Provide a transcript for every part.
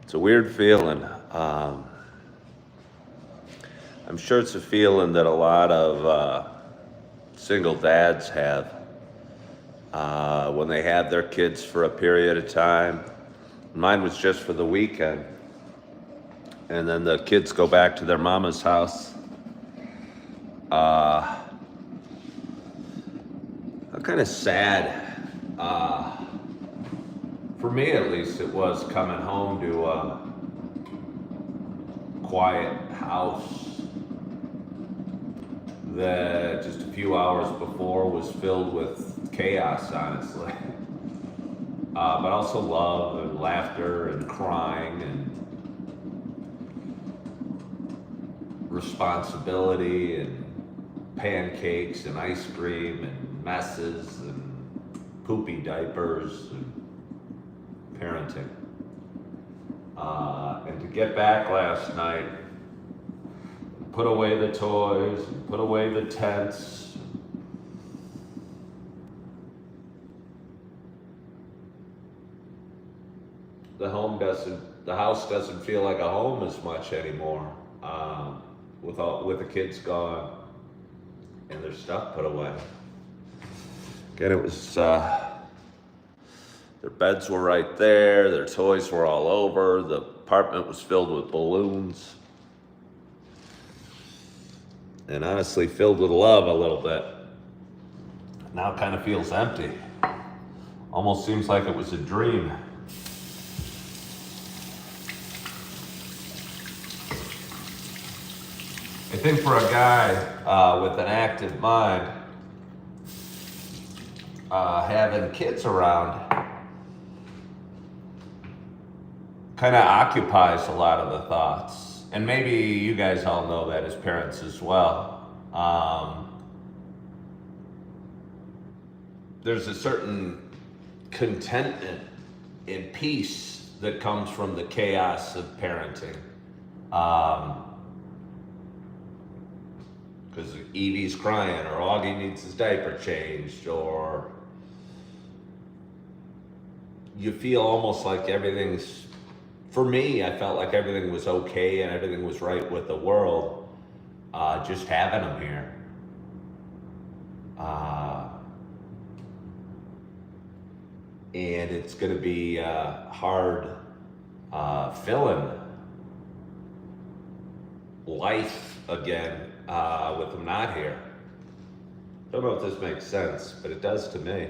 It's a weird feeling. I'm sure it's a feeling that a lot of single dads have when they have their kids for a period of time. Mine was just for the weekend. And then the kids go back to their mama's house. Kind of sad. For me, at least, it was coming home to a quiet house that just a few hours before was filled with chaos, honestly. But also love and laughter and crying and responsibility and pancakes and ice cream and messes and poopy diapers and parenting. And to get back last night, put away the toys, and put away the tents. The house doesn't feel like a home as much anymore. With the kids gone and their stuff put away. Again, it was, their beds were right there, their toys were all over, the apartment was filled with balloons. And honestly filled with love a little bit. Now it kind of feels empty. Almost seems like it was a dream. I think for a guy with an active mind, having kids around kind of occupies a lot of the thoughts. And maybe you guys all know that as parents as well. There's a certain contentment and peace that comes from the chaos of parenting. Because Evie's crying, or Auggie needs his diaper changed, or you feel almost like everything's, for me, I felt like everything was okay and everything was right with the world, just having them here. And it's going to be hard filling life again with them not here. Don't know if this makes sense, but it does to me.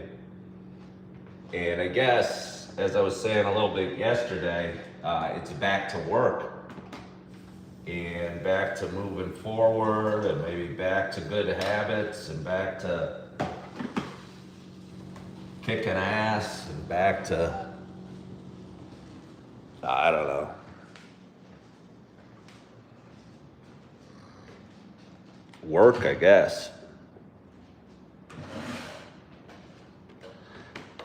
And I guess, as I was saying a little bit yesterday, it's back to work and back to moving forward and maybe back to good habits and back to kicking ass and back to, I don't know. Work, I guess.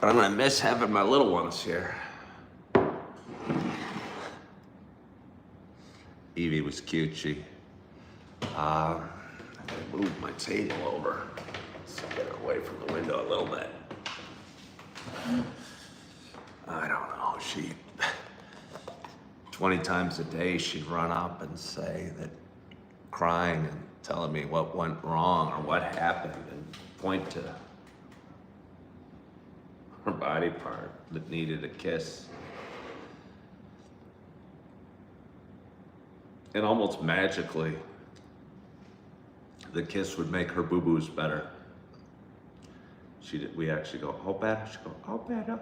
But I'm gonna miss having my little ones here. Evie was cute. She, I moved my table over. Let's get her away from the window a little bit. I don't know, 20 times a day she'd run up and say that, crying and telling me what went wrong or what happened and point to her body part that needed a kiss. And almost magically, the kiss would make her boo-boos better. We actually go, oh bad, she'd go, oh bad.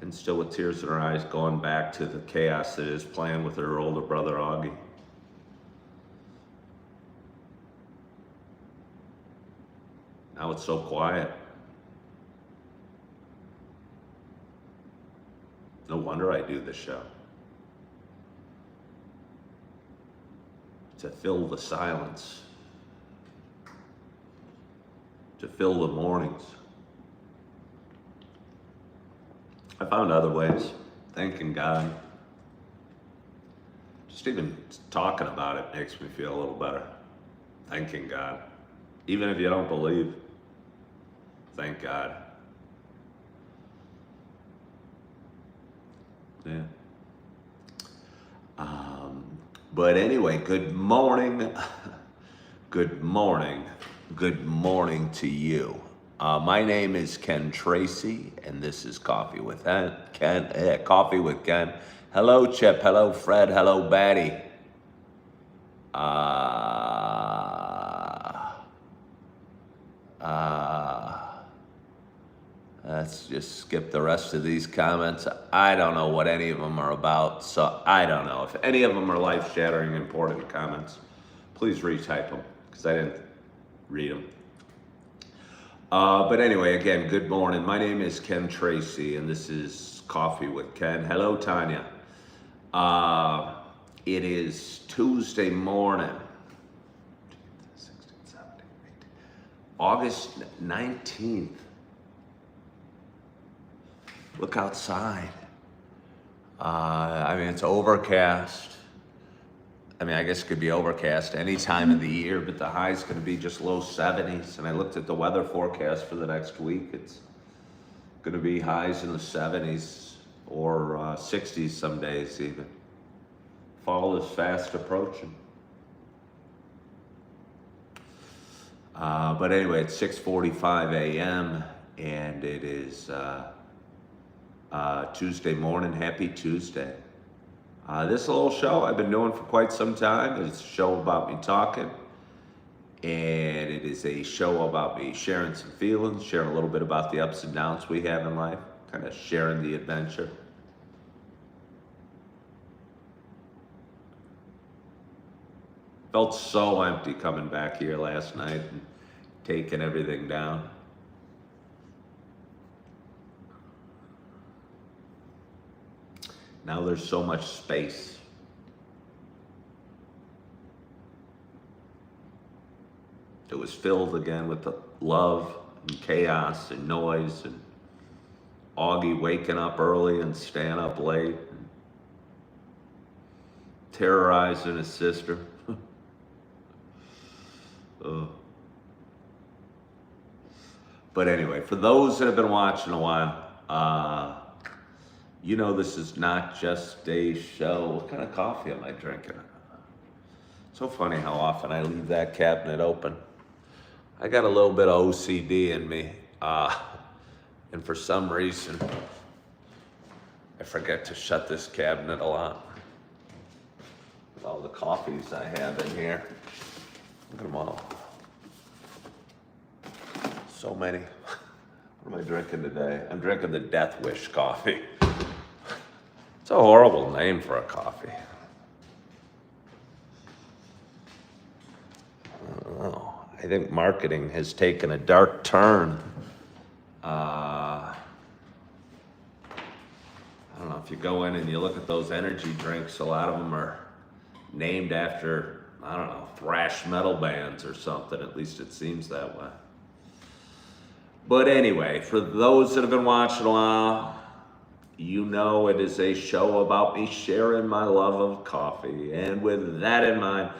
And still with tears in her eyes, going back to the chaos that is playing with her older brother, Auggie. Now it's so quiet. No wonder I do this show. To fill the silence. To fill the mornings. I found other ways, thanking God. Just even talking about it makes me feel a little better. Thanking God. Even if you don't believe, thank God. Yeah. But anyway, good morning. Good morning. Good morning to you. My name is Ken Tracy, and this is Coffee with Ken. Coffee with Ken. Hello, Chip. Hello, Fred. Hello, Batty. Let's just skip the rest of these comments. I don't know what any of them are about, so I don't know. If any of them are life-shattering, important comments, please retype them, because I didn't read them. But anyway, again, good morning. My name is Ken Tracy, and this is Coffee with Ken. Hello, Tanya. It is Tuesday morning, August 19th. Look outside. I mean, it's overcast. I mean, I guess it could be overcast any time of the year, but the high's going to be just low 70s. And I looked at the weather forecast for the next week. It's going to be highs in the 70s or 60s some days even. Fall is fast approaching. But anyway, it's 6:45 a.m. and it is Tuesday morning. Happy Tuesday. This little show I've been doing for quite some time. It's a show about me talking, and it is a show about me sharing some feelings, sharing a little bit about the ups and downs we have in life, kind of sharing the adventure. Felt so empty coming back here last night and taking everything down. Now there's so much space. It was filled again with the love and chaos and noise and Auggie waking up early and staying up late and terrorizing his sister. But anyway, for those that have been watching a while, you know this is not just a show. What kind of coffee am I drinking? So funny how often I leave that cabinet open. I got a little bit of OCD in me, and for some reason, I forget to shut this cabinet a lot. With all the coffees I have in here. Look at them all. So many. What am I drinking today? I'm drinking the Death Wish coffee. It's a horrible name for a coffee. I don't know. I think marketing has taken a dark turn. I don't know, if you go in and you look at those energy drinks, a lot of them are named after, I don't know, thrash metal bands or something. At least it seems that way. But anyway, for those that have been watching a while, you know it is a show about me sharing my love of coffee. And with that in mind,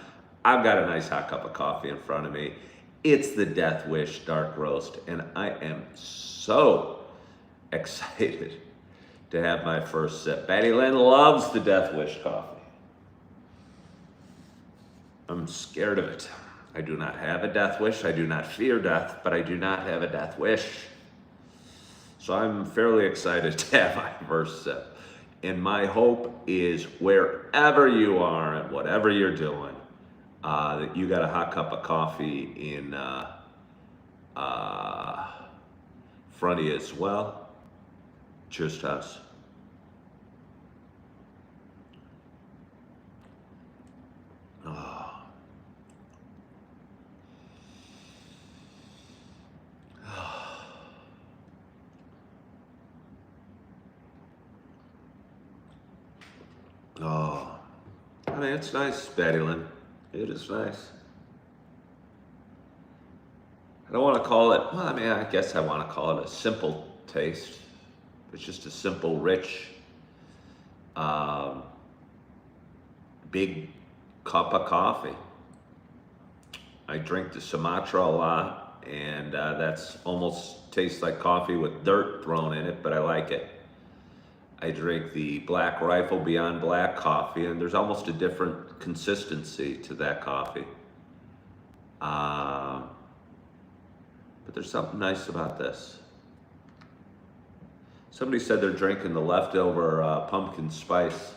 I've got a nice hot cup of coffee in front of me. It's the Death Wish Dark Roast, and I am so excited to have my first sip. Betty Lynn loves the Death Wish coffee. I'm scared of it. I do not have a death wish. I do not fear death, but I do not have a death wish. So I'm fairly excited to have my first sip. And my hope is wherever you are and whatever you're doing, that you got a hot cup of coffee in front of you as well. Cheers to us. Oh, I mean, it's nice, Betty Lynn. It is nice. I don't want to call it, well, I mean, I guess I want to call it a simple taste. It's just a simple, rich, big cup of coffee. I drink the Sumatra a lot, and that's almost tastes like coffee with dirt thrown in it, but I like it. I drink the Black Rifle Beyond Black coffee, and there's almost a different consistency to that coffee. But there's something nice about this. Somebody said they're drinking the leftover pumpkin spice.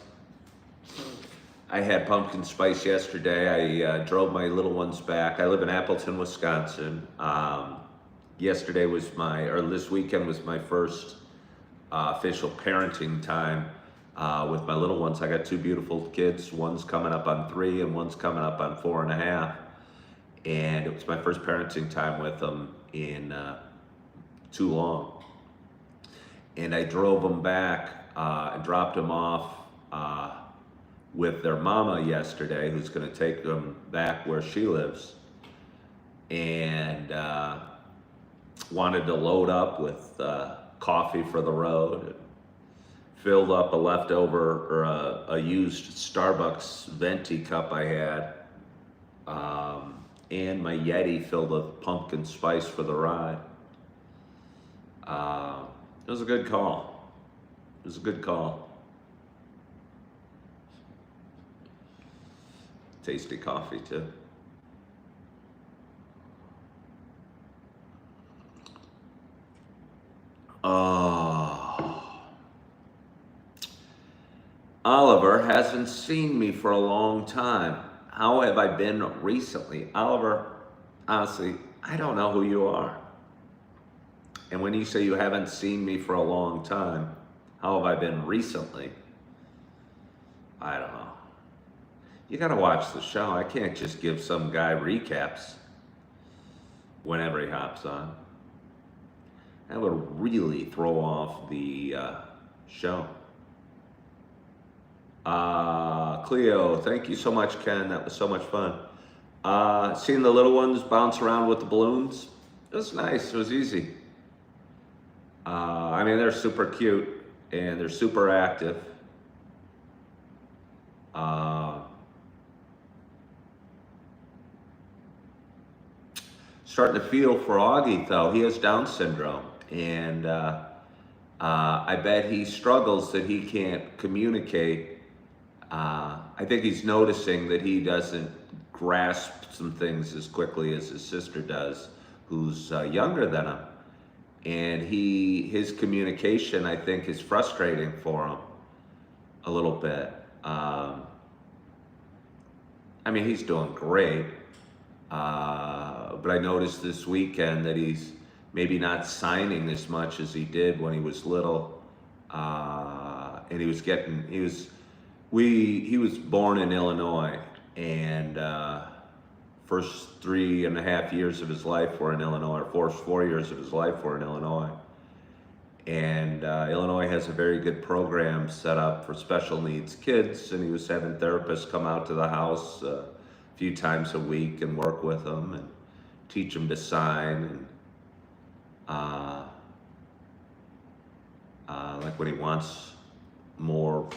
I had pumpkin spice yesterday. I drove my little ones back. I live in Appleton, Wisconsin. Yesterday was this weekend was my first official parenting time with my little ones. I got two beautiful kids. One's coming up on 3 and one's coming up on 4.5. And it was my first parenting time with them in too long. And I drove them back and dropped them off with their mama yesterday, who's going to take them back where she lives. And wanted to load up with coffee for the road. Filled up a leftover or a used Starbucks venti cup I had. And my Yeti filled with pumpkin spice for the ride. It was a good call. It was a good call. Tasty coffee too. Oliver hasn't seen me for a long time. How have I been recently? Oliver, honestly, I don't know who you are. And when you say you haven't seen me for a long time, how have I been recently? I don't know. You gotta watch the show. I can't just give some guy recaps whenever he hops on. That would really throw off the show. Cleo, thank you so much, Ken. That was so much fun. Seeing the little ones bounce around with the balloons, it was nice. It was easy. I mean, they're super cute and they're super active. Starting to feel for Auggie, though. He has Down syndrome, and I bet he struggles that he can't communicate. I think he's noticing that he doesn't grasp some things as quickly as his sister does, who's younger than him. And his communication, I think, is frustrating for him a little bit. I mean, he's doing great. But I noticed this weekend that he's maybe not signing as much as he did when he was little. And he was born in Illinois, and first 3.5 years of his life were in Illinois, or first 4 years of his life were in Illinois. And Illinois has a very good program set up for special needs kids, and he was having therapists come out to the house a few times a week and work with them and teach them to sign, and like when he wants more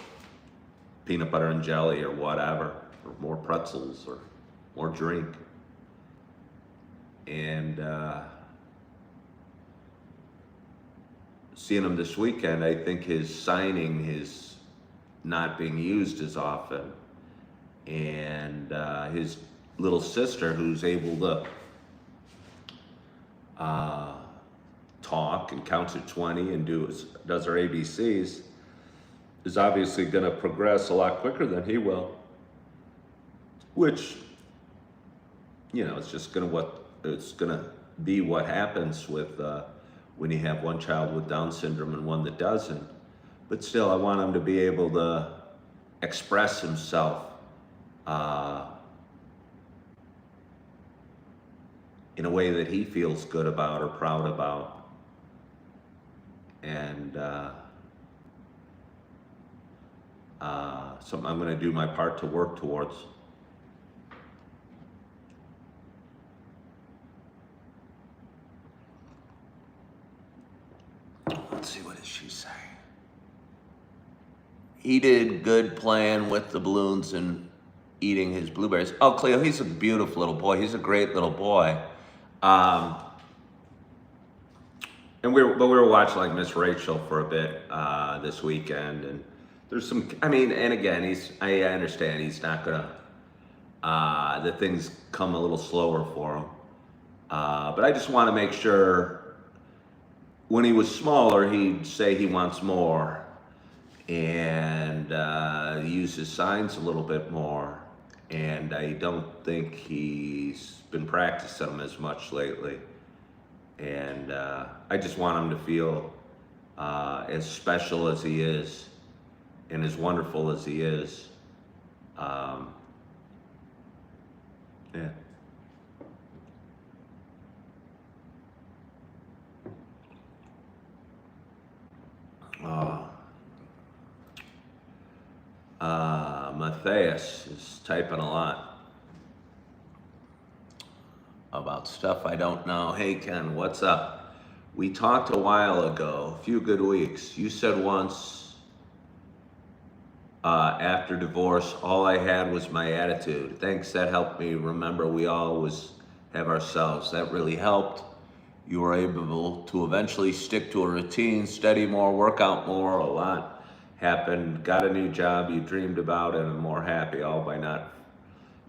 peanut butter and jelly or whatever, or more pretzels or more drink. And seeing him this weekend, I think his signing is not being used as often. And his little sister, who's able to talk and count to 20 and does her ABCs, is obviously going to progress a lot quicker than he will. Which, it's going to be what happens with when you have one child with Down syndrome and one that doesn't. But still, I want him to be able to express himself in a way that he feels good about or proud about. And something I'm going to do my part to work towards. Let's see, what does she say? He did good playing with the balloons and eating his blueberries. Oh, Cleo, he's a beautiful little boy. He's a great little boy. And we were watching like Miss Rachel for a bit this weekend, and there's some. I mean, and again, I understand he's not gonna. The things come a little slower for him, but I just want to make sure. When he was smaller, he'd say he wants more, and use his signs a little bit more. And I don't think he's been practicing them as much lately. And I just want him to feel as special as he is and as wonderful as he is. Yeah. Matthias is typing a lot about stuff I don't know. Hey Ken, what's up? We talked a while ago, a few good weeks. You said once after divorce, all I had was my attitude. Thanks, that helped me remember we always have ourselves. That really helped. You were able to eventually stick to a routine, study more, work out more. A lot happened, got a new job you dreamed about, and I'm more happy, all by not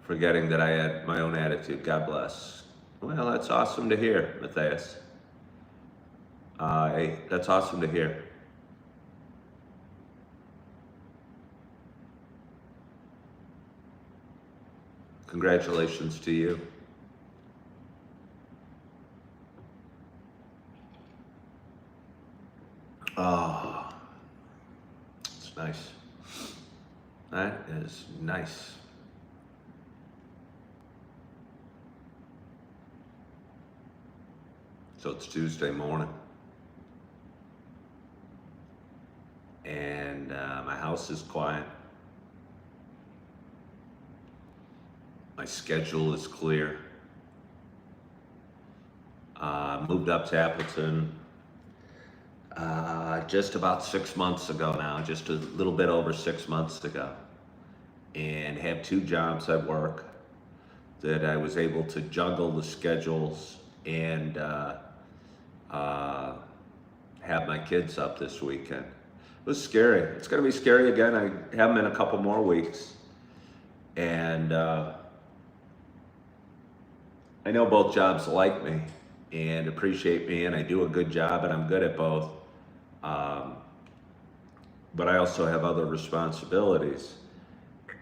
forgetting that I had my own attitude. God bless. Well, that's awesome to hear, Matthias. That's awesome to hear. Congratulations to you. Oh, it's nice. That is nice. So it's Tuesday morning, and my house is quiet. My schedule is clear. Moved up to Appleton just about 6 months ago now, just a little bit over 6 months ago, and have 2 jobs at work that I was able to juggle the schedules and have my kids up this weekend. It was scary. It's going to be scary again. I have them in a couple more weeks, and I know both jobs like me and appreciate me, and I do a good job, and I'm good at both. But I also have other responsibilities,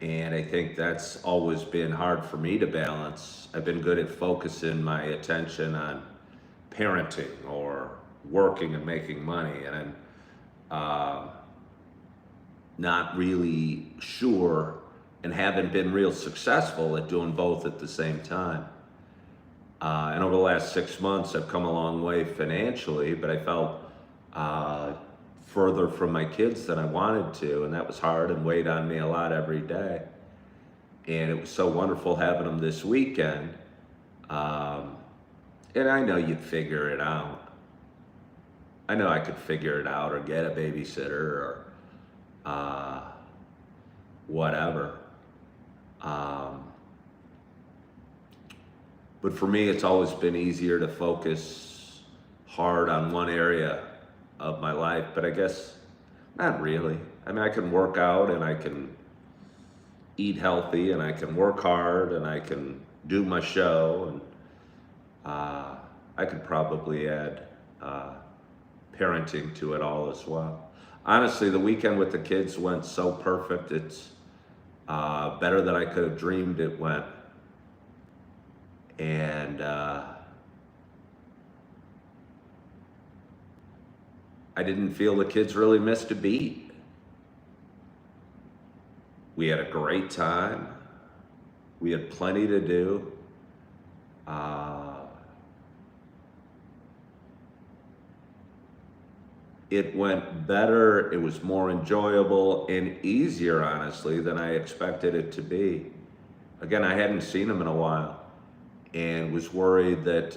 and I think that's always been hard for me to balance. I've been good at focusing my attention on parenting or working and making money, and I'm not really sure and haven't been real successful at doing both at the same time. And over the last 6 months, I've come a long way financially, but I felt further from my kids than I wanted to, and that was hard and weighed on me a lot every day. And it was so wonderful having them this weekend. And I know you'd figure it out. I know I could figure it out or get a babysitter or whatever. But for me, it's always been easier to focus hard on one area of my life, but I guess not really. I mean, I can work out and I can eat healthy and I can work hard and I can do my show, and I could probably add parenting to it all as well. Honestly, the weekend with the kids went so perfect. It's better than I could have dreamed it went. And I didn't feel the kids really missed a beat. We had a great time. We had plenty to do. It went better. It was more enjoyable and easier, honestly, than I expected it to be. Again, I hadn't seen them in a while, and was worried that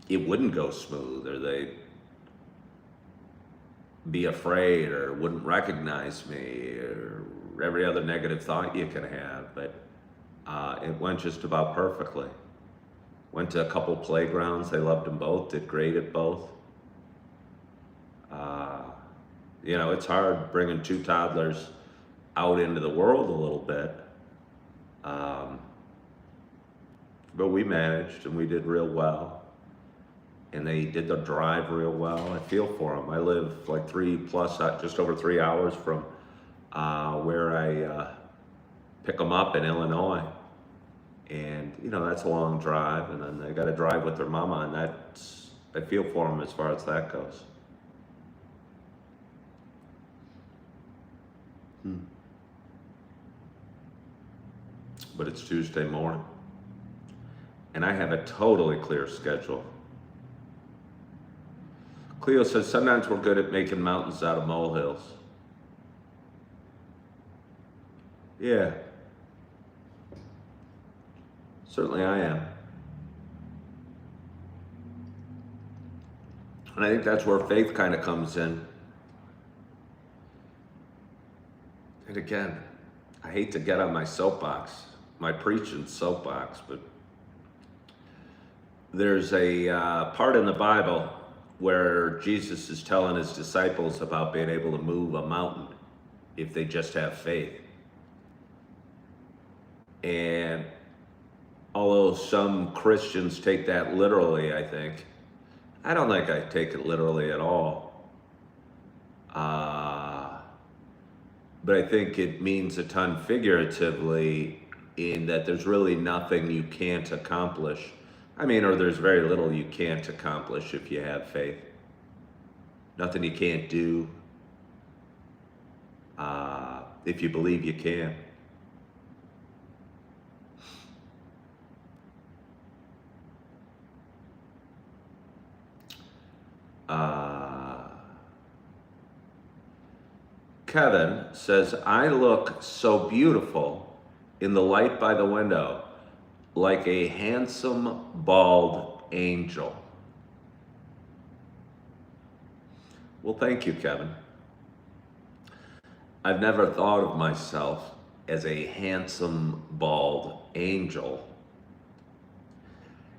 it wouldn't go smooth, or they'd be afraid, or wouldn't recognize me, or every other negative thought you can have. But it went just about perfectly. Went to a couple playgrounds. They loved them both, did great at both. You know, it's hard bringing two toddlers out into the world a little bit. But we managed and we did real well. And they did the drive real well. I feel for them. I live like just over 3 hours from where I pick them up in Illinois. And, you know, that's a long drive. And then they got to drive with their mama. And I feel for them as far as that goes. But it's Tuesday morning. And I have a totally clear schedule. Cleo says, sometimes we're good at making mountains out of molehills. Yeah. Certainly I am. And I think that's where faith kind of comes in. And again, I hate to get on my soapbox, my preaching soapbox, but there's a part in the Bible where Jesus is telling his disciples about being able to move a mountain if they just have faith. And although some Christians take that literally, I think, I don't think I take it literally at all. But I think it means a ton figuratively in that there's really nothing you can't accomplish. I mean, or there's very little you can't accomplish if you have faith. Nothing you can't do if you believe you can. Kevin says, I look so beautiful in the light by the window, like a handsome, bald angel. Well, thank you, Kevin. I've never thought of myself as a handsome, bald angel.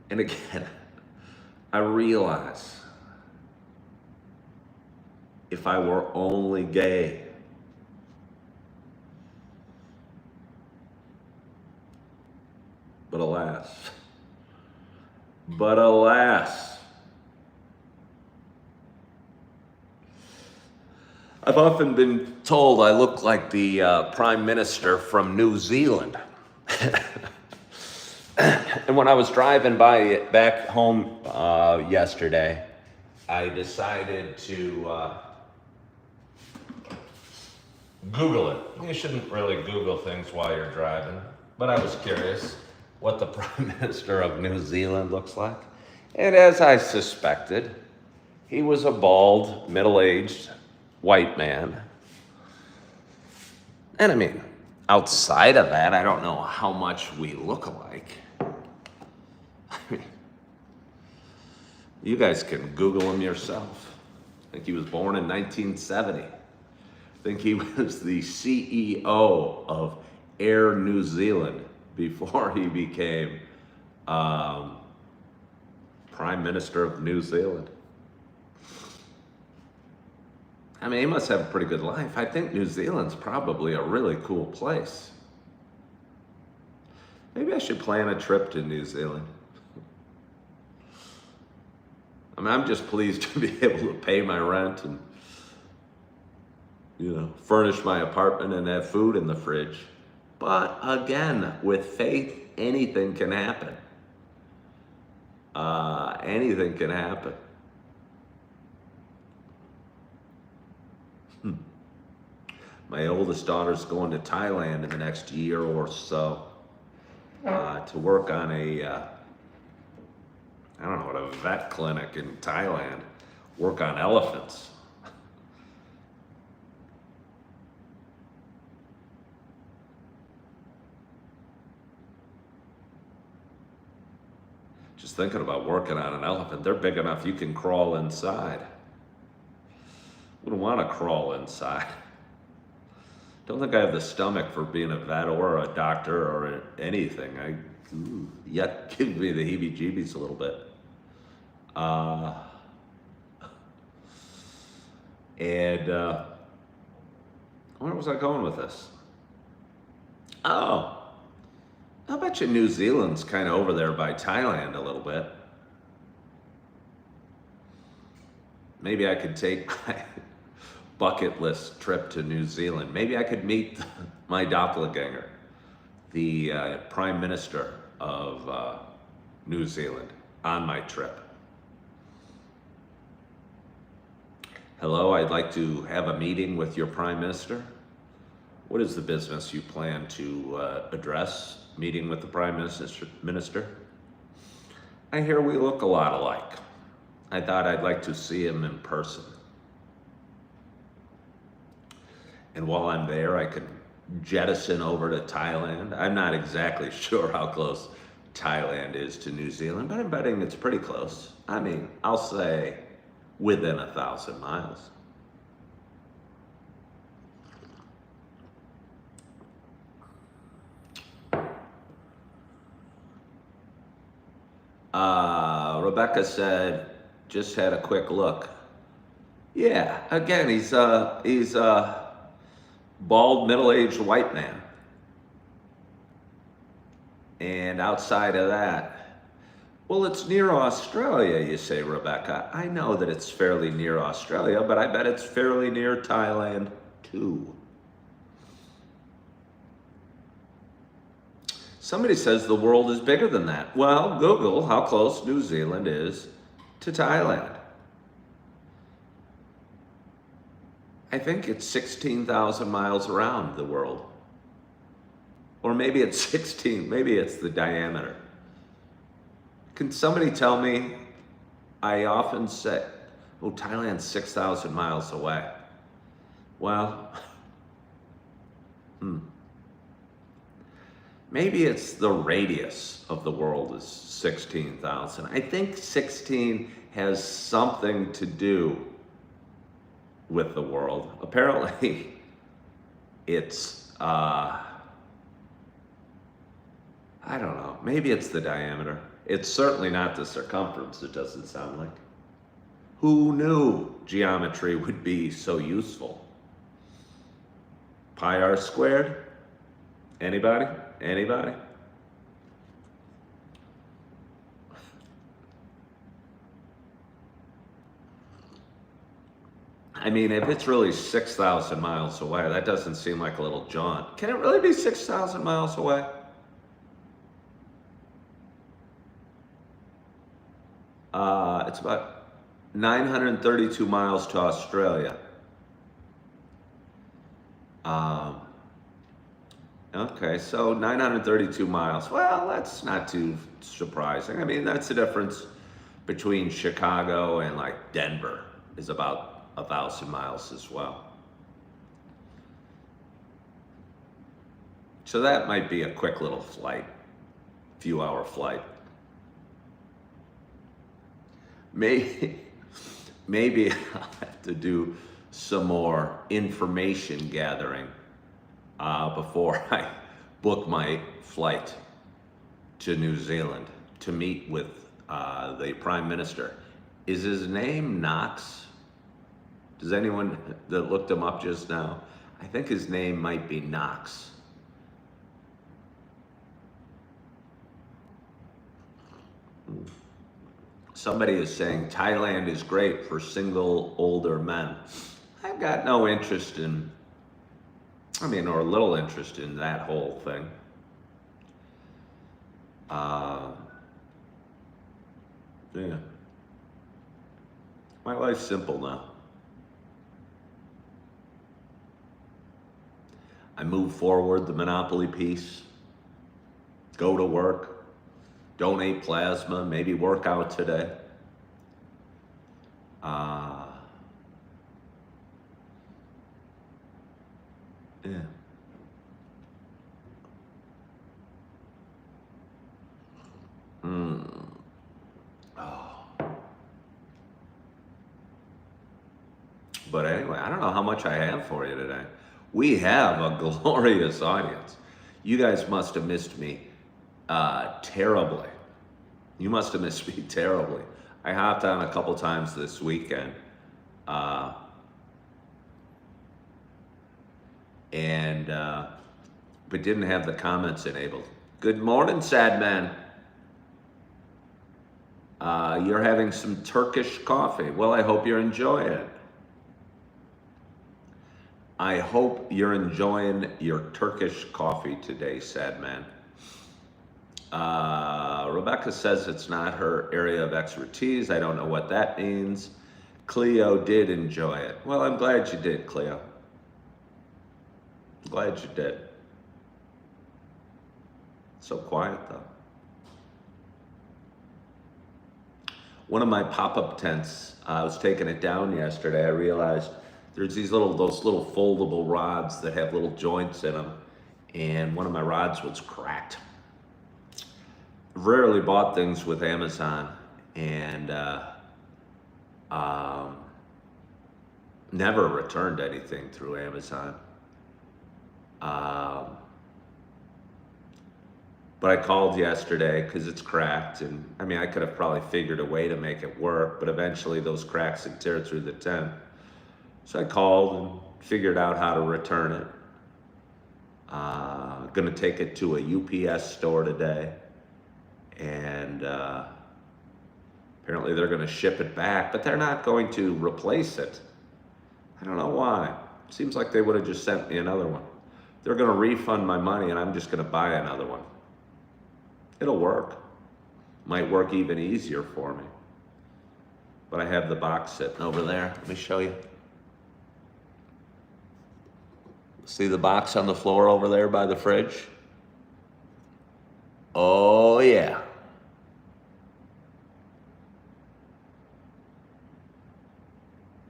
And again, I realize if I were only gay, but alas, I've often been told I look like the Prime Minister from New Zealand. And when I was driving back home yesterday, I decided to Google it. You shouldn't really Google things while you're driving, but I was curious what the Prime Minister of New Zealand looks like. And as I suspected, he was a bald, middle-aged white man. And I mean, outside of that, I don't know how much we look alike. I mean, you guys can Google him yourself. I think he was born in 1970. I think he was the CEO of Air New Zealand before he became Prime Minister of New Zealand. I mean, he must have a pretty good life. I think New Zealand's probably a really cool place. Maybe I should plan a trip to New Zealand. I mean, I'm just pleased to be able to pay my rent and, you know, furnish my apartment and have food in the fridge. But again, with faith, anything can happen. Anything can happen. My oldest daughter's going to Thailand in the next year or so to work on a vet clinic in Thailand, work on elephants. Just thinking about working on an elephant, they're big enough you can crawl inside. Wouldn't want to crawl inside. Don't think I have the stomach for being a vet or a doctor or anything. Ooh, yuck, gives me the heebie-jeebies a little bit. Where was I going with this? Oh, I bet you New Zealand's kind of over there by Thailand a little bit. Maybe I could take my bucket list trip to New Zealand. Maybe I could meet my doppelganger, the Prime Minister of New Zealand, on my trip. Hello, I'd like to have a meeting with your Prime Minister. What is the business you plan to address? Meeting with the Prime Minister? I hear we look a lot alike. I thought I'd like to see him in person. And while I'm there, I could jettison over to Thailand. I'm not exactly sure how close Thailand is to New Zealand, but I'm betting it's pretty close. I mean, I'll say within 1,000 miles. Rebecca said, just had a quick look. Yeah, again, he's a bald, middle-aged white man. And outside of that, well, it's near Australia, you say, Rebecca. I know that it's fairly near Australia, but I bet it's fairly near Thailand, too. Somebody says the world is bigger than that. Well, Google how close New Zealand is to Thailand. I think it's 16,000 miles around the world. Or maybe it's 16, maybe it's the diameter. Can somebody tell me? I often say, oh, Thailand's 6,000 miles away. Well, maybe it's the radius of the world is 16,000. I think 16 has something to do with the world. Apparently, it's, I don't know, maybe it's the diameter. It's certainly not the circumference, it doesn't sound like. Who knew geometry would be so useful? Pi r squared? Anybody? Anybody? I mean, if it's really 6,000 miles away, that doesn't seem like a little jaunt. Can it really be 6,000 miles away? It's about 932 miles to Australia. Okay, so 932 miles. Well, that's not too surprising. I mean, that's the difference between Chicago and like Denver is about 1,000 miles as well. So that might be a quick little flight, few hour flight. Maybe I'll have to do some more information gathering before I book my flight to New Zealand to meet with the Prime Minister. Is his name Knox? Does anyone that looked him up just now? I think his name might be Knox. Somebody is saying Thailand is great for single older men. I've got no interest in, or little interest in that whole thing. Yeah. My life's simple now. I move forward the Monopoly piece, go to work, donate plasma, maybe work out today. Yeah. Oh. But anyway, I don't know how much I have for you today. We have a glorious audience. You guys must have missed me terribly. You must have missed me terribly. I hopped on a couple times this weekend. But didn't have the comments enabled. Good morning, sad man. You're having some Turkish coffee. Well, I hope you're enjoying it. I hope you're enjoying your Turkish coffee today, sad man. Rebecca says it's not her area of expertise. I don't know what that means. Cleo did enjoy it. Well, I'm glad you did, Cleo. I'm glad you did. So quiet though. One of my pop-up tents, I was taking it down yesterday. I realized there's those little foldable rods that have little joints in them, and one of my rods was cracked. Rarely bought things with Amazon, and never returned anything through Amazon. But I called yesterday because it's cracked, and I mean, I could have probably figured a way to make it work, but eventually those cracks would tear through the tent. So I called and figured out how to return it. Gonna take it to a UPS store today, and apparently they're gonna ship it back, but they're not going to replace it. I don't know why. Seems like they would have just sent me another one. They're gonna refund my money, and I'm just gonna buy another one. It'll work. Might work even easier for me. But I have the box sitting over there. Let me show you. See the box on the floor over there by the fridge? Oh yeah.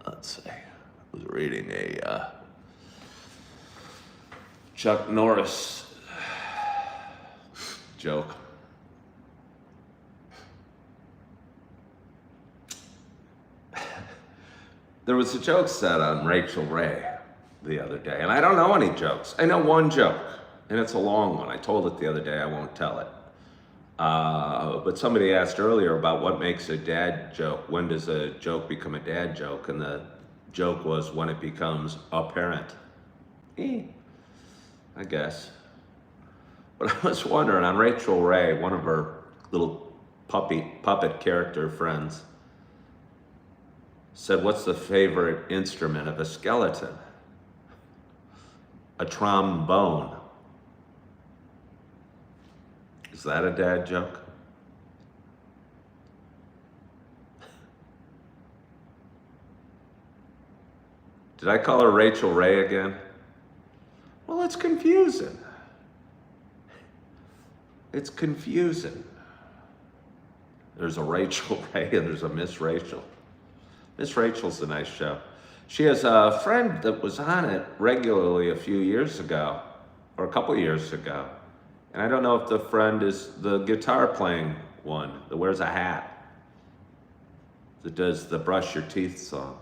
Let's see. I was reading a Chuck Norris joke. There was a joke said on Rachel Ray the other day, and I don't know any jokes. I know one joke, and it's a long one. I told it the other day, I won't tell it. But somebody asked earlier about what makes a dad joke. When does a joke become a dad joke? And the joke was when it becomes apparent. I guess. But I was wondering, on Rachel Ray, one of her little puppet character friends said, what's the favorite instrument of a skeleton? A trombone. Is that a dad joke? Did I call her Rachel Ray again? Well, it's confusing. It's confusing. There's a Rachel Ray and there's a Miss Rachel. Miss Rachel's a nice show. She has a friend that was on it regularly a few years ago, or a couple years ago. And I don't know if the friend is the guitar playing one that wears a hat, that does the brush your teeth song.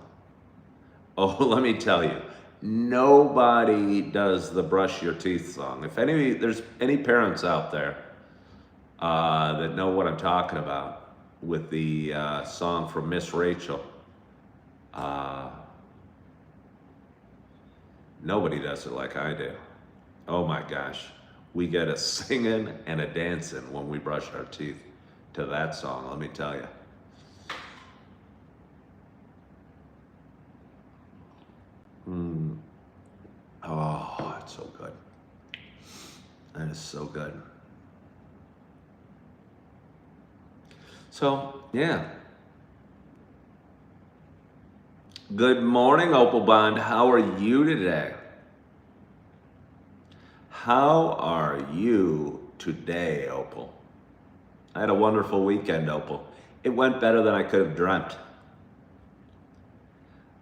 Oh, let me tell you, nobody does the brush your teeth song. If there's any parents out there that know what I'm talking about with the song from Miss Rachel, nobody does it like I do. Oh my gosh. We get a singing and a dancing when we brush our teeth to that song, let me tell you. Oh, it's so good. That is so good. So, yeah. Good morning, Opal Bond. How are you today? How are you today, Opal? I had a wonderful weekend, Opal. It went better than I could have dreamt.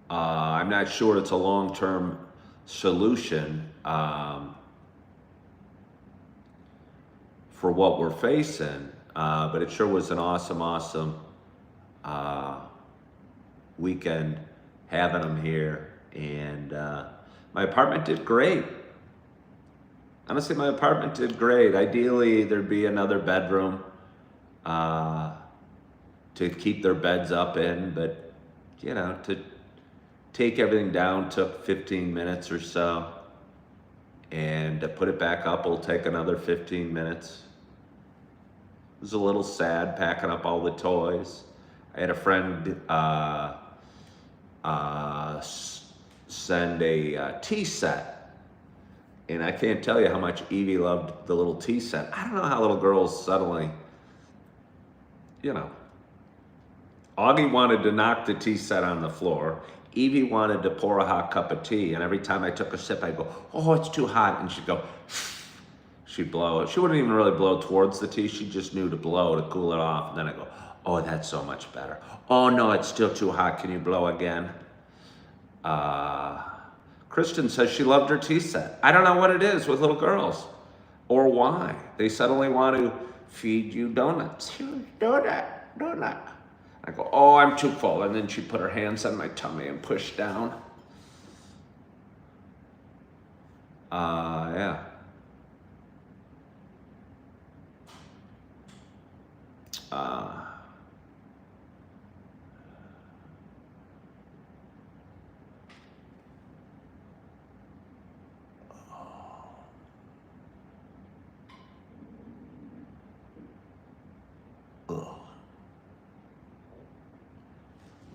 I'm not sure it's a long-term solution for what we're facing, but it sure was an awesome weekend having them here, and my apartment did great. Honestly, my apartment did great. Ideally, there'd be another bedroom to keep their beds up in, but you know, to take everything down took 15 minutes or so, and to put it back up will take another 15 minutes. It was a little sad packing up all the toys. I had a friend send a tea set, and I can't tell you how much Evie loved the little tea set. I don't know how little girls suddenly, you know, Auggie wanted to knock the tea set on the floor. Evie wanted to pour a hot cup of tea, and every time I took a sip, I'd go, oh, it's too hot, and she'd go, she'd blow it. She wouldn't even really blow towards the tea, she just knew to blow to cool it off, and then I go, oh, that's so much better. Oh no, it's still too hot, can you blow again? Kristen says she loved her tea set. I don't know what it is with little girls, or why. They suddenly want to feed you donuts. Donut. I go, oh, I'm too full. And then she put her hands on my tummy and pushed down. Yeah.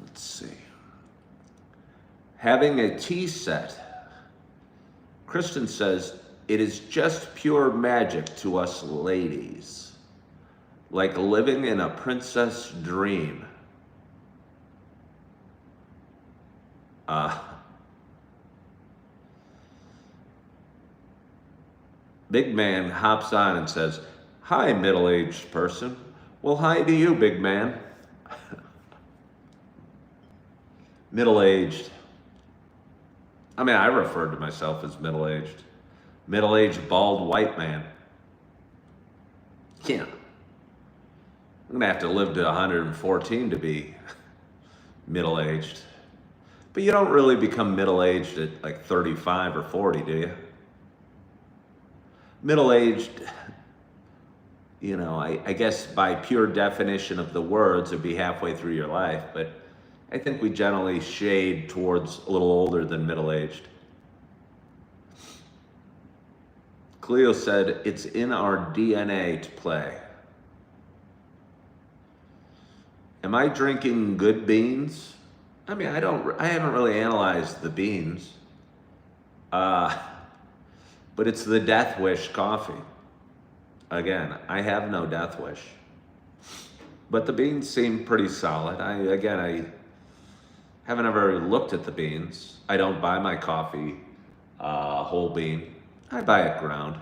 Let's see. Having a tea set, Kristen says, it is just pure magic to us ladies, like living in a princess dream. Big man hops on and says, hi, middle-aged person. Well, hi to you, big man. Middle-aged. I mean, I refer to myself as middle-aged. Middle-aged, bald, white man. Yeah. I'm gonna have to live to 114 to be middle-aged. But you don't really become middle-aged at like 35 or 40, do you? Middle-aged, you know, I guess by pure definition of the words, it'd be halfway through your life, but I think we generally shade towards a little older than middle-aged. Cleo said, it's in our DNA to play. Am I drinking good beans? I mean, I haven't really analyzed the beans. But it's the Death Wish coffee. Again, I have no death wish. But the beans seem pretty solid. I haven't ever looked at the beans. I don't buy my coffee whole bean. I buy it ground.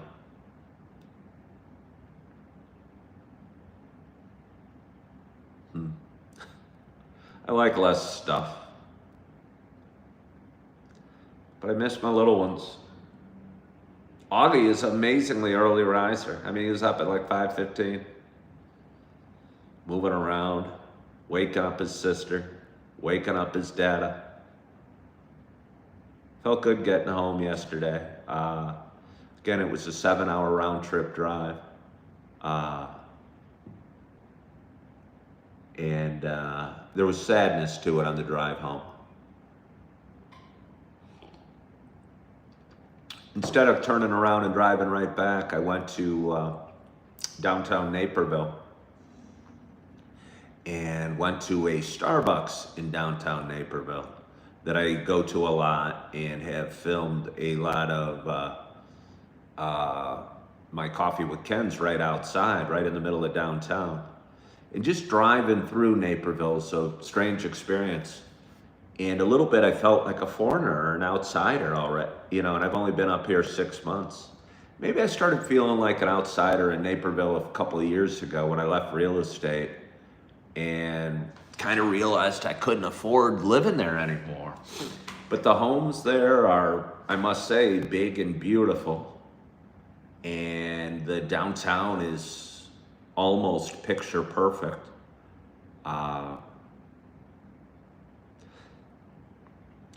I like less stuff. But I miss my little ones. Auggie is an amazingly early riser. I mean, he was up at like 5:15, moving around, waking up his sister, waking up his dada. Felt good getting home yesterday. Again, it was a 7-hour round trip drive. And there was sadness to it on the drive home. Instead of turning around and driving right back, I went to downtown Naperville and went to a Starbucks in downtown Naperville that I go to a lot and have filmed a lot of my Coffee with Ken's right outside, right in the middle of downtown. And just driving through Naperville is a strange experience. And a little bit I felt like a foreigner or an outsider already, you know, and I've only been up here 6 months. Maybe I started feeling like an outsider in Naperville a couple of years ago when I left real estate and kind of realized I couldn't afford living there anymore. But the homes there are, I must say, big and beautiful. And the downtown is almost picture perfect.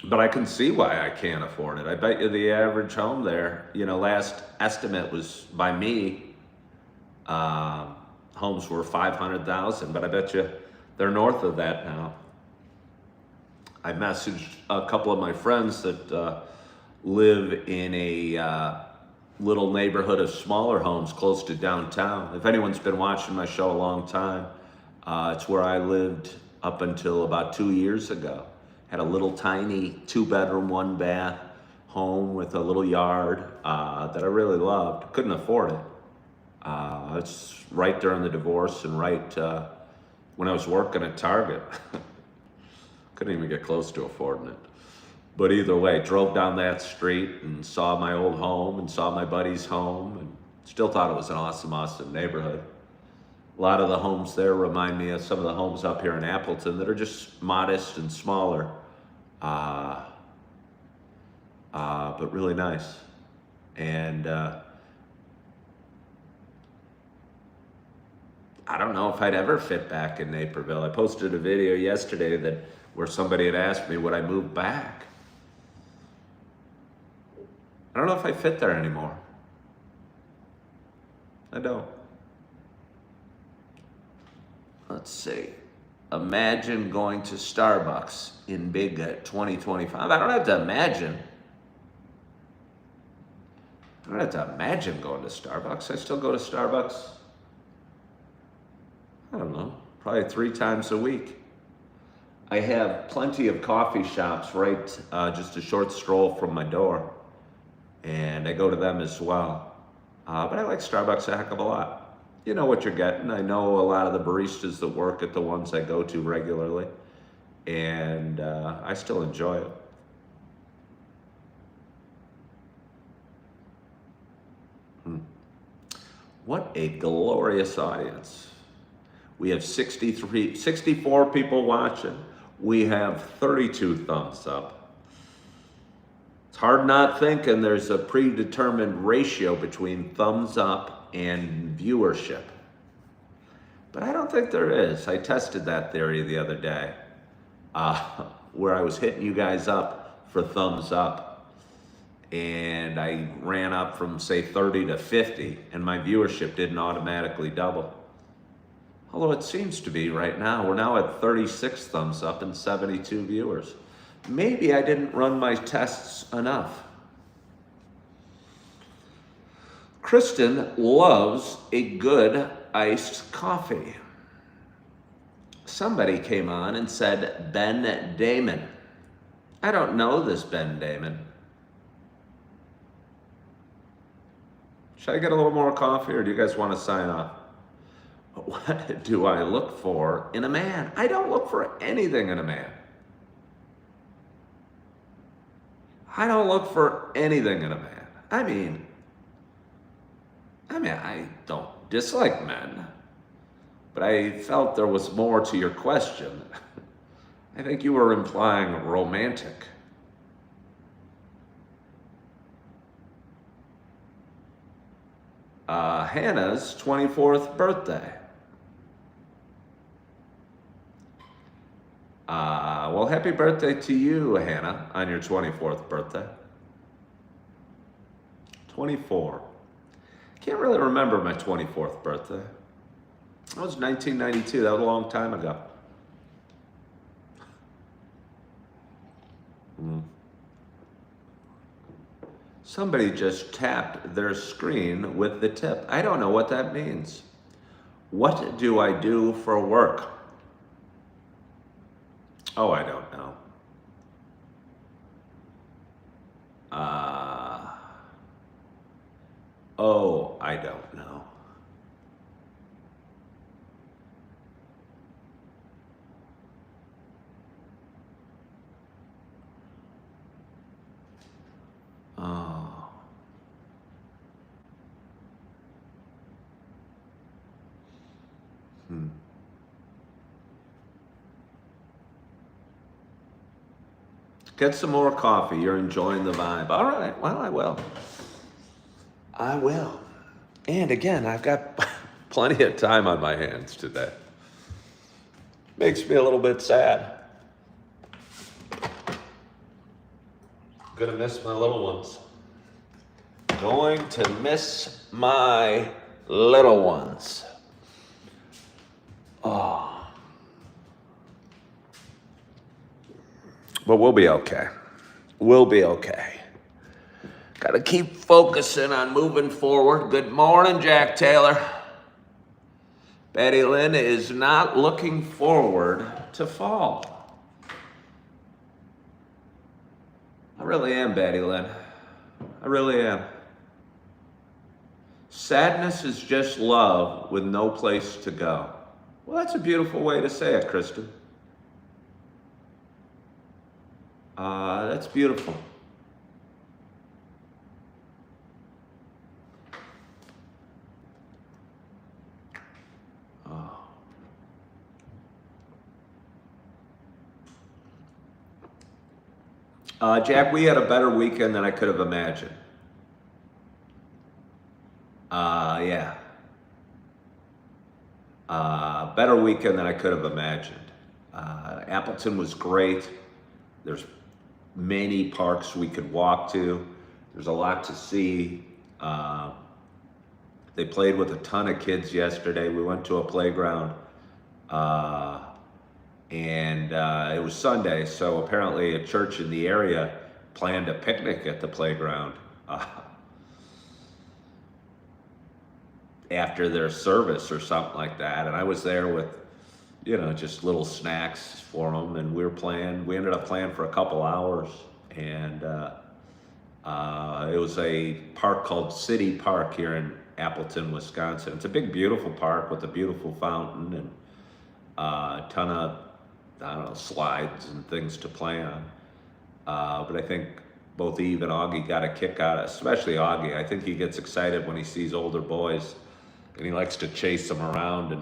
But I can see why I can't afford it. I bet you the average home there, last estimate was by me, homes were 500,000, but I bet you they're north of that now. I messaged a couple of my friends that live in a little neighborhood of smaller homes close to downtown. If anyone's been watching my show a long time, it's where I lived up until about 2 years ago. Had a little tiny 2-bedroom, 1-bath home with a little yard that I really loved. Couldn't afford it. It's right during the divorce and right when I was working at Target. Couldn't even get close to affording it. But either way, drove down that street and saw my old home and saw my buddy's home and still thought it was an awesome, awesome neighborhood. A lot of the homes there remind me of some of the homes up here in Appleton that are just modest and smaller, but really nice. And I don't know if I'd ever fit back in Naperville. I posted a video yesterday where somebody had asked me, would I move back? I don't know if I fit there anymore. I don't. Let's see. Imagine going to Starbucks in big 2025. I don't have to imagine. I don't have to imagine going to Starbucks. I still go to Starbucks, I don't know, probably 3 times a week. I have plenty of coffee shops right just a short stroll from my door, and I go to them as well. But I like Starbucks a heck of a lot. You know what you're getting. I know a lot of the baristas that work at the ones I go to regularly, and I still enjoy it. What a glorious audience. We have 64 people watching. We have 32 thumbs up. It's hard not thinking there's a predetermined ratio between thumbs up and viewership. But I don't think there is. I tested that theory the other day, where I was hitting you guys up for thumbs up, and I ran up from, say, 30 to 50, and my viewership didn't automatically double. Although it seems to be right now. We're now at 36 thumbs up and 72 viewers. Maybe I didn't run my tests enough. Kristen loves a good iced coffee. Somebody came on and said Ben Damon. I don't know this Ben Damon. Should I get a little more coffee, or do you guys want to sign off? What do I look for in a man? I don't look for anything in a man. I don't look for anything in a man. I mean, I don't dislike men, but I felt there was more to your question. I think you were implying romantic. Hannah's 24th birthday. Well, happy birthday to you, Hannah, on your 24th birthday. 24. Can't really remember my 24th birthday. That was 1992. That was a long time ago. Somebody just tapped their screen with the tip. I don't know what that means. What do I do for work? Oh, I don't know. Oh, I don't know. Oh. Get some more coffee. You're enjoying the vibe. All right. Well, I will. I will. And again, I've got plenty of time on my hands today. Makes me a little bit sad. Gonna miss my little ones. Going to miss my little ones. Oh. But we'll be okay. We'll be okay. Gotta keep focusing on moving forward. Good morning, Jack Taylor. Betty Lynn is not looking forward to fall. I really am, Betty Lynn. I really am. Sadness is just love with no place to go. Well, that's a beautiful way to say it, Kristen. That's beautiful. Jack, we had a better weekend than I could have imagined. Yeah. Better weekend than I could have imagined. Appleton was great. There's many parks we could walk to. There's a lot to see. They played with a ton of kids yesterday. We went to a playground. And it was Sunday, so apparently a church in the area planned a picnic at the playground after their service or something like that. And I was there with, just little snacks for them. And we ended up playing for a couple hours. And it was a park called City Park here in Appleton, Wisconsin. It's a big, beautiful park with a beautiful fountain and a ton of, slides and things to play on. But I think both Eve and Auggie got a kick out of it, especially Auggie. I think he gets excited when he sees older boys and he likes to chase them around.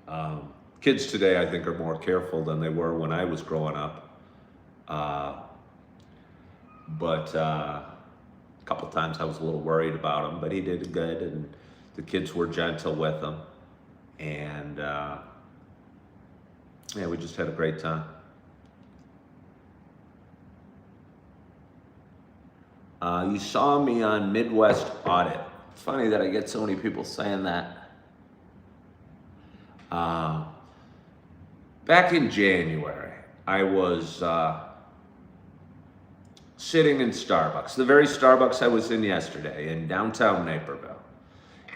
And kids today, I think, are more careful than they were when I was growing up. But a couple times I was a little worried about him, but he did good and the kids were gentle with him. And yeah, we just had a great time. You saw me on Midwest Audit. It's funny that I get so many people saying that. Back in January, I was sitting in Starbucks, the very Starbucks I was in yesterday in downtown Naperville.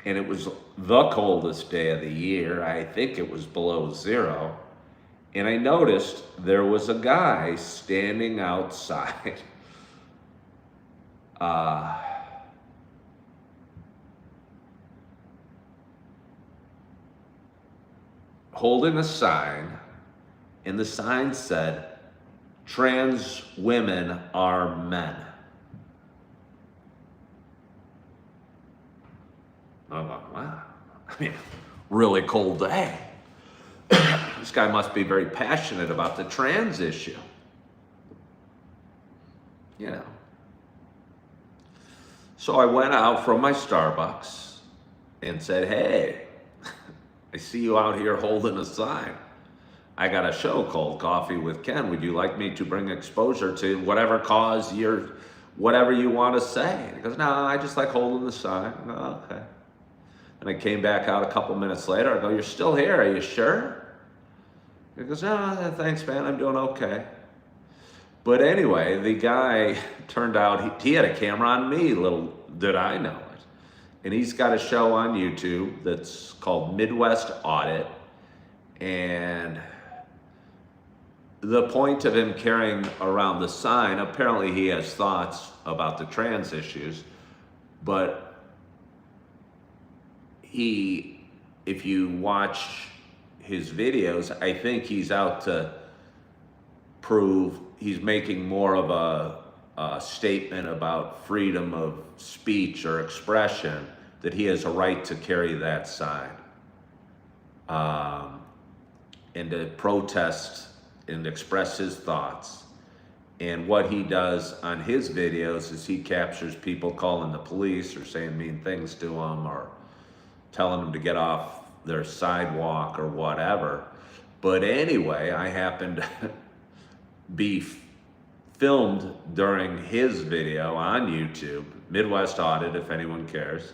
And it was the coldest day of the year. I think it was below zero. And I noticed there was a guy standing outside holding a sign, and the sign said, "Trans women are men." I'm like, wow, really cold day. This guy must be very passionate about the trans issue. So I went out from my Starbucks and said, "Hey, I see you out here holding a sign. I got a show called Coffee with Ken. Would you like me to bring exposure to whatever cause whatever you want to say?" And he goes, "No, I just like holding the sign." I go, "Okay." And I came back out a couple minutes later. I go, "You're still here, are you sure?" He goes, "No, thanks, man, I'm doing okay." But anyway, the guy turned out, he had a camera on me, little did I know it. And he's got a show on YouTube that's called Midwest Audit. And the point of him carrying around the sign, apparently he has thoughts about the trans issues, but if you watch his videos, I think he's out to prove he's making more of a statement about freedom of speech or expression, that he has a right to carry that sign and to protest and express his thoughts. And what he does on his videos is he captures people calling the police or saying mean things to them or telling them to get off their sidewalk or whatever. But anyway, I happened to be filmed during his video on YouTube, Midwest Audit, if anyone cares,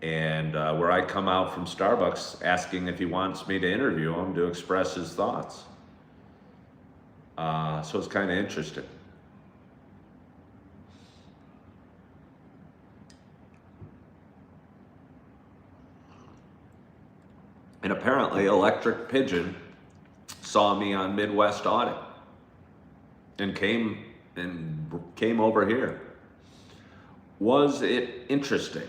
and where I come out from Starbucks asking if he wants me to interview him to express his thoughts. So it's kind of interesting. And apparently Electric Pigeon saw me on Midwest Audit and came over here. Was it interesting?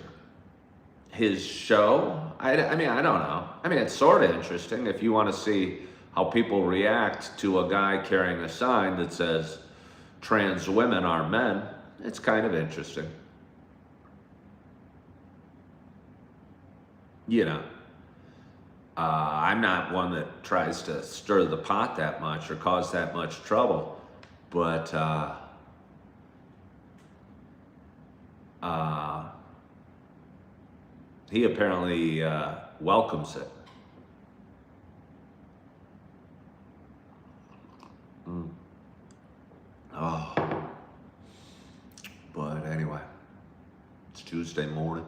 His show? I mean, I don't know. I mean, it's sort of interesting if you want to see how people react to a guy carrying a sign that says, trans women are men. It's kind of interesting. You know, I'm not one that tries to stir the pot that much or cause that much trouble, but he apparently welcomes it. Oh, but anyway, it's Tuesday morning.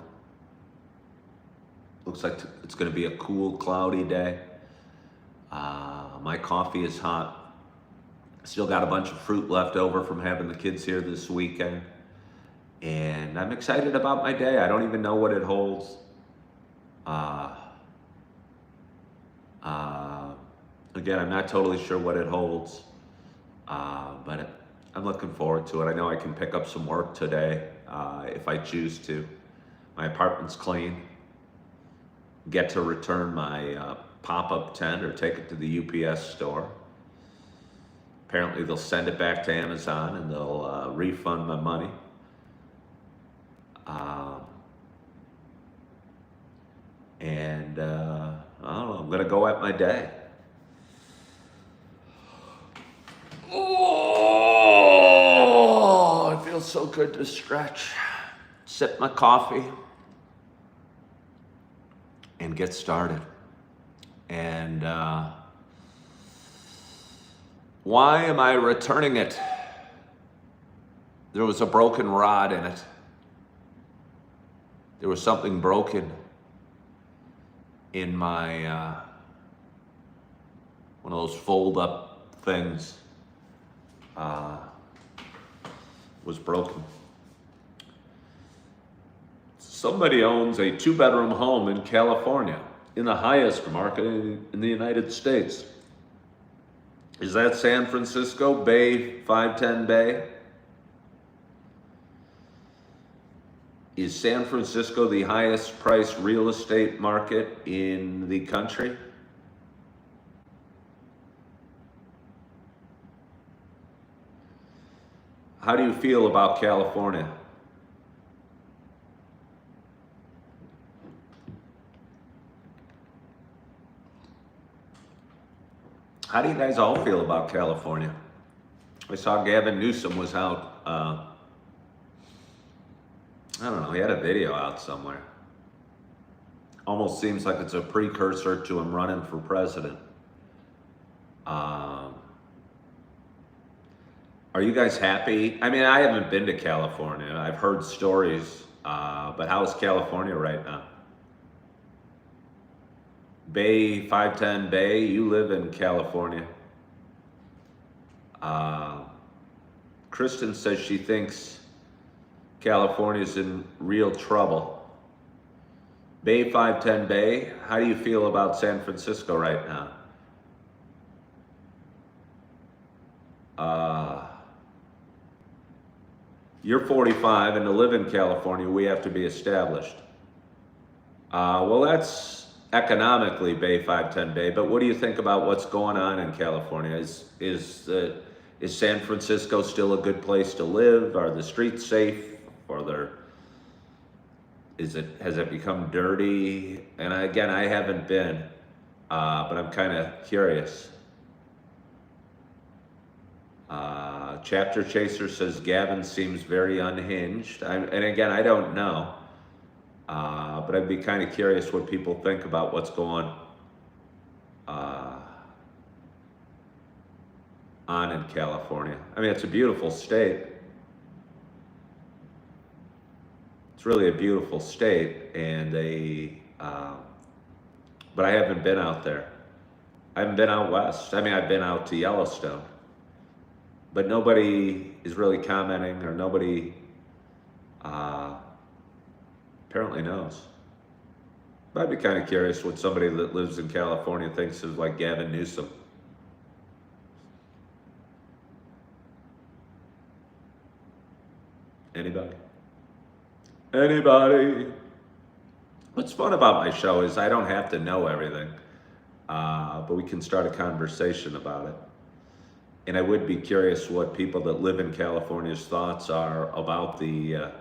Looks like it's going to be a cool, cloudy day. My coffee is hot. Still got a bunch of fruit left over from having the kids here this weekend. And I'm excited about my day. I don't even know what it holds. Again, I'm not totally sure what it holds. But I'm looking forward to it. I know I can pick up some work today if I choose to. My apartment's clean. Get to return my pop-up tent or take it to the UPS store. Apparently they'll send it back to Amazon and they'll refund my money. And I don't know, I'm gonna go at my day. Oh, it feels so good to stretch, sip my coffee, and get started. And why am I returning it? There was a broken rod in it. There was something broken in my one of those fold-up things was broken. Somebody owns a 2-bedroom home in California, in the highest market in the United States. Is that San Francisco Bay, 510 Bay? Is San Francisco the highest priced real estate market in the country? How do you feel about California? How do you guys all feel about California? I saw Gavin Newsom was out, I don't know, he had a video out somewhere. Almost seems like it's a precursor to him running for president. Are you guys happy? I mean, I haven't been to California. I've heard stories, but how's California right now? Bay, 510 Bay, you live in California. Kristen says she thinks California's in real trouble. Bay, 510 Bay, how do you feel about San Francisco right now? You're 45, and to live in California, we have to be established. Well, that's economically Bay, 510 Bay, but what do you think about what's going on in California? Is San Francisco still a good place to live? Are the streets safe? Has it become dirty? And again, I haven't been, but I'm kind of curious. Chapter Chaser says Gavin seems very unhinged. And again, I don't know, but I'd be kind of curious what people think about what's going on on in California. I mean, it's a beautiful state. It's really a beautiful state, and but I haven't been out there. I haven't been out west. I mean, I've been out to Yellowstone, but nobody is really commenting, or nobody uh, apparently knows. But I'd be kind of curious what somebody that lives in California thinks of like Gavin Newsom. Anybody? Anybody? What's fun about my show is I don't have to know everything, but we can start a conversation about it. And I would be curious what people that live in California's thoughts are about the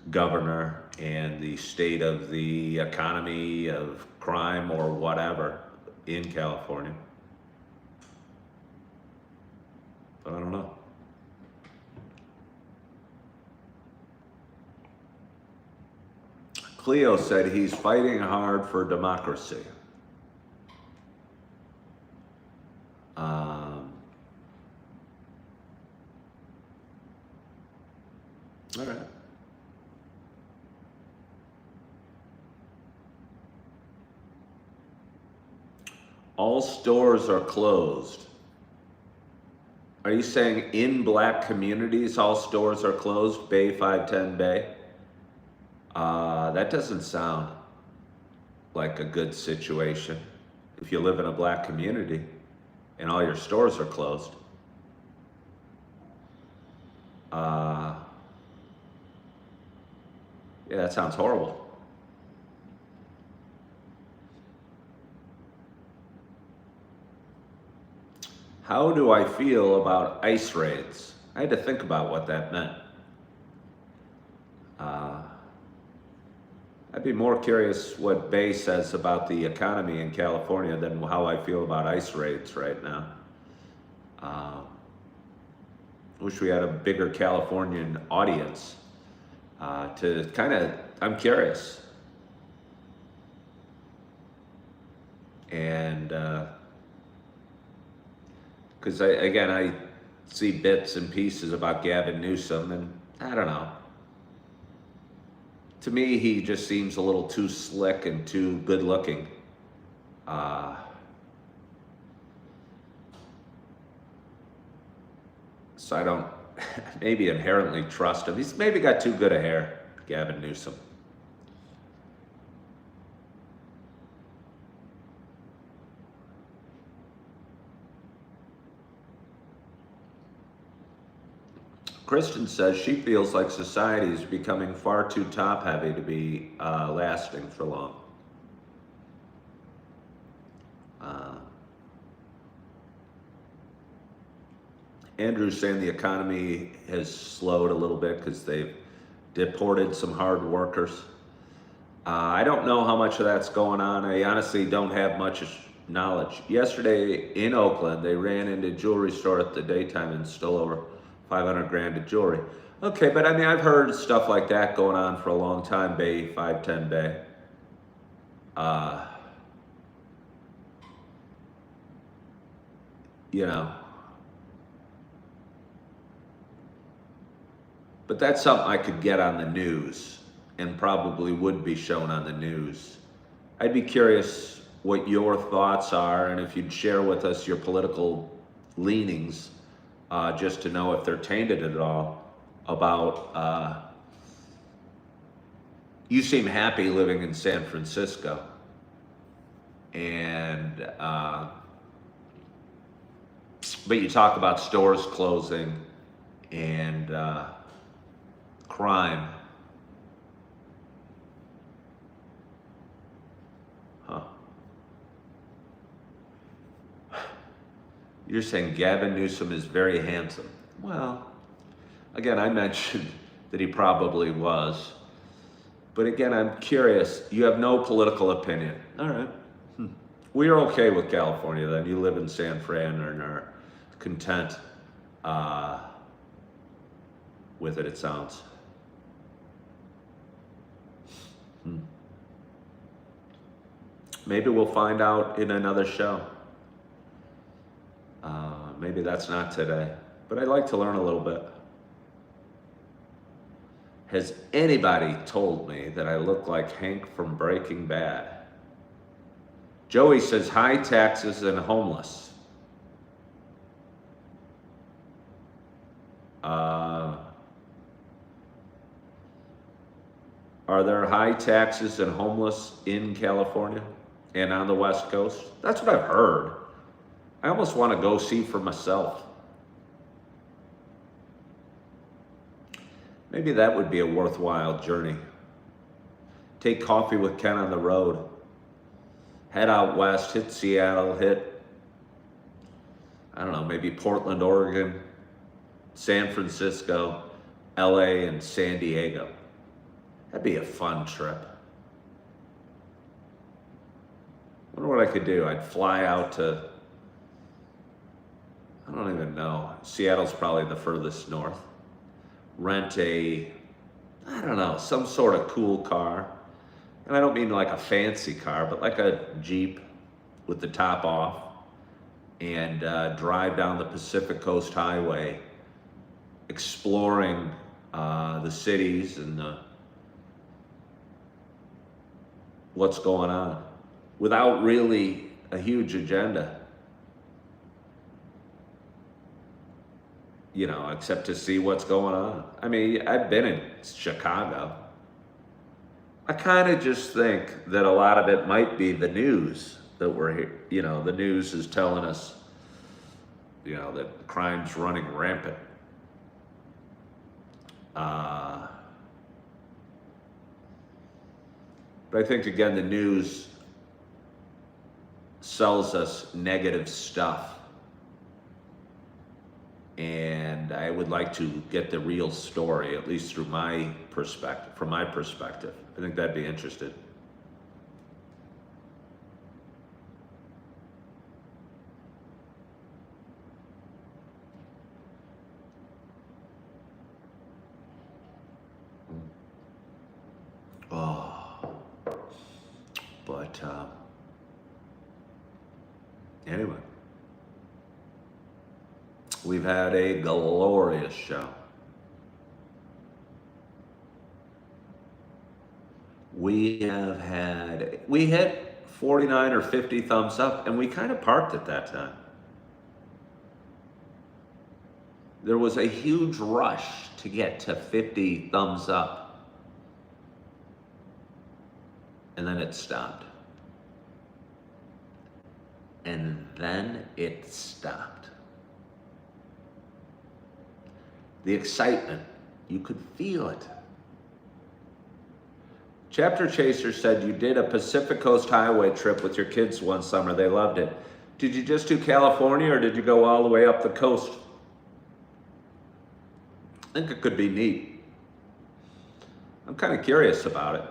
governor and the state of the economy, of crime, or whatever in California. But I don't know. Cleo said he's fighting hard for democracy. All right. All stores are closed. Are you saying in black communities all stores are closed? Bay 510 Bay? That doesn't sound like a good situation. If you live in a black community and all your stores are closed. Yeah, that sounds horrible. How do I feel about ICE raids? I had to think about what that meant. I'd be more curious what Bay says about the economy in California than how I feel about ICE raids right now. Wish we had a bigger Californian audience to kind of, I'm curious. And because I see bits and pieces about Gavin Newsom, and I don't know. To me, he just seems a little too slick and too good looking. So I don't maybe inherently trust him. He's maybe got too good a hair, Gavin Newsom. Kristen says she feels like society is becoming far too top heavy to be lasting for long. Andrew's saying the economy has slowed a little bit because they've deported some hard workers. I don't know how much of that's going on. I honestly don't have much knowledge. Yesterday in Oakland, they ran into a jewelry store at the daytime and stole over 500 grand of jewelry. Okay, but I mean, I've heard stuff like that going on for a long time, Bay 510 Bay. You know. But that's something I could get on the news and probably would be shown on the news. I'd be curious what your thoughts are and if you'd share with us your political leanings, just to know if they're tainted at all about, you seem happy living in San Francisco. And, but you talk about stores closing and crime. Huh. You're saying Gavin Newsom is very handsome. Well, again, I mentioned that he probably was. But again, I'm curious. You have no political opinion. All right. We're okay with California then. You live in San Fran and are content with it sounds. Maybe we'll find out in another show. Maybe maybe that's not today, but I'd like to learn a little bit. Has anybody told me that I look like Hank from Breaking Bad? Joey says high taxes and homeless. Are there high taxes and homeless in California and on the West Coast? That's what I've heard. I almost want to go see for myself. Maybe that would be a worthwhile journey. Take coffee with Ken on the road. Head out west, hit Seattle, hit, I don't know, maybe Portland, Oregon, San Francisco, LA, and San Diego. That'd be a fun trip. I wonder what I could do. I'd fly out to, I don't even know. Seattle's probably the furthest north. Rent I don't know, some sort of cool car. And I don't mean like a fancy car, but like a Jeep with the top off, and drive down the Pacific Coast Highway, exploring the cities and what's going on without really a huge agenda. You know, except to see what's going on. I mean, I've been in Chicago. I kind of just think that a lot of it might be the news that we're here. You know, the news is telling us, you know, that crime's running rampant. But I think, again, the news sells us negative stuff. And I would like to get the real story, at least through my perspective, from my perspective. I think that'd be interesting. Anyway, we've had a glorious show. We hit 49 or 50 thumbs up, and we kind of parked at that time. There was a huge rush to get to 50 thumbs up, and then it stopped. And then it stopped. The excitement, you could feel it. Chapter Chaser said you did a Pacific Coast Highway trip with your kids one summer. They loved it. Did you just do California, or did you go all the way up the coast? I think it could be neat. I'm kind of curious about it.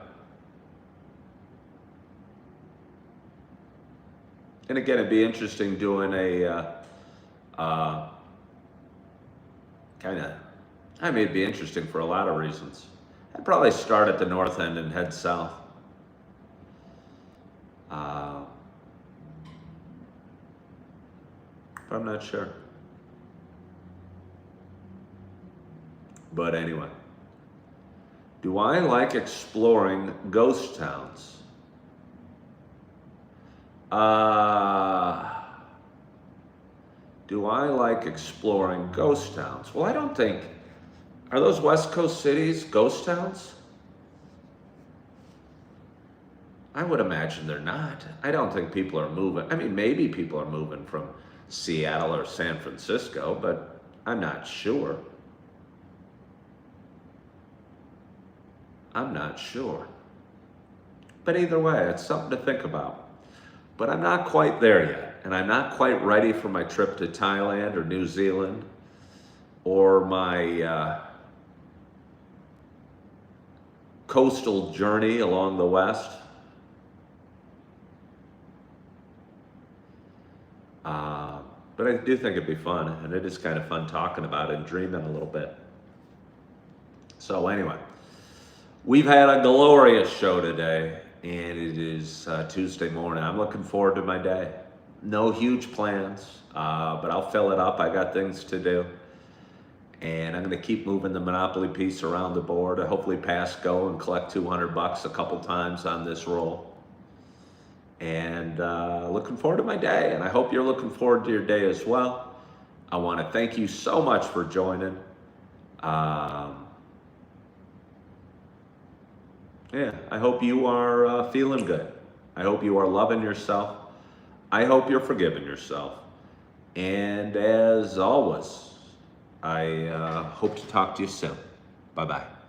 And again, it'd be interesting doing a it'd be interesting for a lot of reasons. I'd probably start at the north end and head south. But I'm not sure. But anyway, do I like exploring ghost towns? Do I like exploring ghost towns? Well, I don't think, are those West Coast cities ghost towns? I would imagine they're not. I don't think people are moving. I mean, maybe people are moving from Seattle or San Francisco, but I'm not sure. I'm not sure. But either way, it's something to think about. But I'm not quite there yet, and I'm not quite ready for my trip to Thailand or New Zealand or my coastal journey along the west. But I do think it'd be fun, and it is kind of fun talking about it and dreaming a little bit. So anyway, we've had a glorious show today, and it is Tuesday morning. I'm looking forward to my day. no huge plans, but I'll fill it up. I got things to do. And I'm going to keep moving the Monopoly piece around the board. I hopefully pass go and collect 200 bucks a couple times on this roll. And looking forward to my day. And I hope you're looking forward to your day as well. I want to thank you so much for joining. Yeah, I hope you are feeling good. I hope you are loving yourself. I hope you're forgiving yourself. And as always, I hope to talk to you soon. Bye-bye.